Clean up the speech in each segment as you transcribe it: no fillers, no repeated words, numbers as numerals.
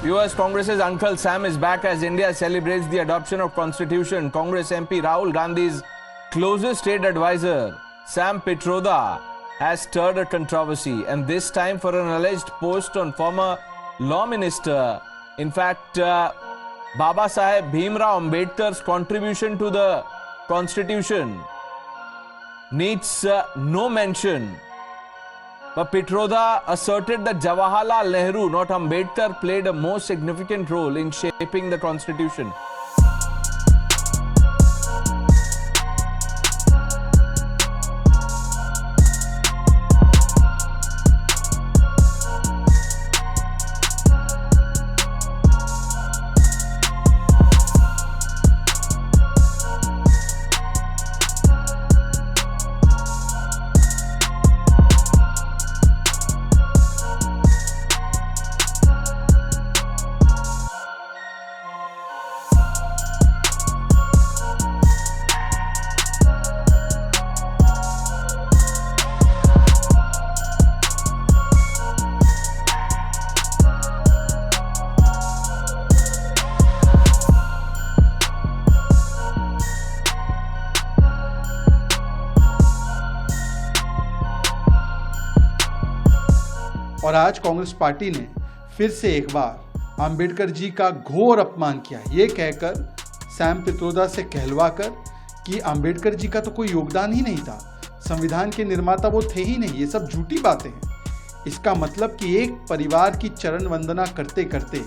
US Congress's Uncle Sam is back as India celebrates the adoption of Constitution. Congress MP Rahul Gandhi's closest state advisor, Sam Pitroda, has stirred a controversy, and this time for an alleged post on former law minister. In fact, Baba Saheb Bhimrao Ambedkar's contribution to the Constitution needs no mention. But Pitroda asserted that Jawaharlal Nehru, not Ambedkar, played a more significant role in shaping the Constitution. और आज Congress party ने फिर से एक बार अंबेडकर जी का घोर अपमान किया, ये कहकर सैम पित्रोदा से कहलवाकर कि अंबेडकर जी का तो कोई योगदान ही नहीं था, संविधान के निर्माता वो थे ही नहीं। ये सब झूठी बातें हैं। इसका मतलब कि एक परिवार की चरण वंदना करते करते,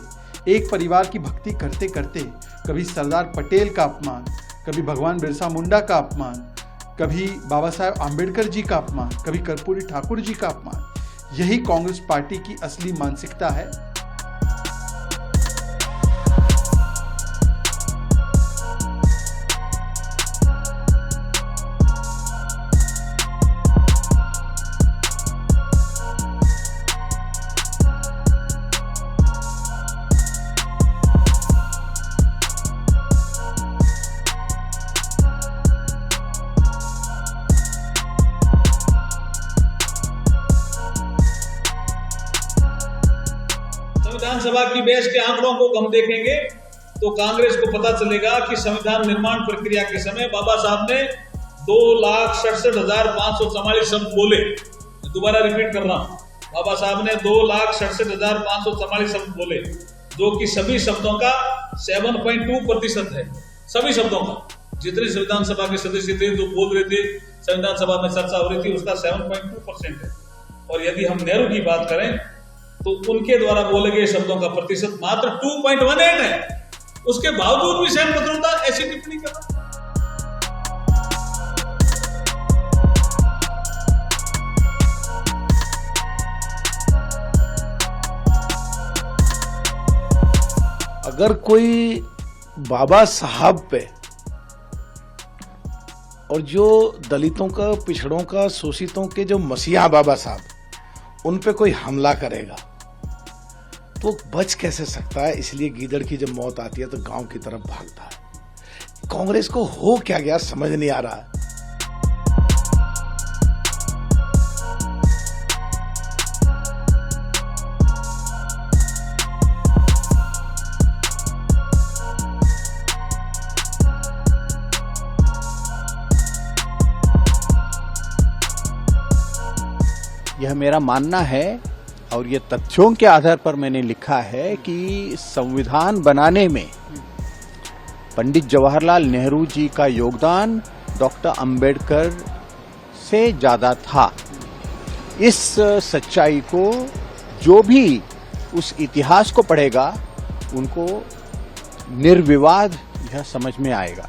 एक परिवार की भक्ति करते करते कभी सरदार पटेल का अपमान, कभी भगवान बिरसा मुंडा का अपमान, कभी बाबा साहेब आम्बेडकर जी का अपमान, कभी कर्पूरी ठाकुर जी का अपमान, यही कांग्रेस पार्टी की असली मानसिकता है। विधानसभा की बेस के आंकड़ों को हम देखेंगे तो कांग्रेस को पता चलेगा कि संविधान निर्माण प्रक्रिया के समय बाबा साहब ने 2,67,544 शब्द बोले। दोबारा रिपीट कर रहा हूं, बाबा साहब ने 2,67,544 शब्द बोले, जो कि सभी शब्दों का 7.2% है। सभी शब्दों का, जितने संविधान सभा के सदस्य थे जो बोल रहे थे, संविधान सभा में चर्चा हो रही थी, उसका 7.2% है। और यदि हम नेहरू की बात करें तो उनके द्वारा बोले गए शब्दों का प्रतिशत मात्र 2.18 है। उसके बावजूद भी सैम पित्रोदा ऐसी टिप्पणी कर रहा है। अगर कोई बाबा साहब पे और जो दलितों का, पिछड़ों का, शोषितों के जो मसीहा बाबा साहब, उन पे कोई हमला करेगा तो बच कैसे सकता है। इसलिए गीदड़ की जब मौत आती है तो गांव की तरफ भागता है। कांग्रेस को हो क्या गया समझ नहीं आ रहा है। यह मेरा मानना है और ये तथ्यों के आधार पर मैंने लिखा है कि संविधान बनाने में पंडित जवाहरलाल नेहरू जी का योगदान डॉक्टर अंबेडकर से ज्यादा था। इस सच्चाई को जो भी उस इतिहास को पढ़ेगा उनको निर्विवाद यह समझ में आएगा।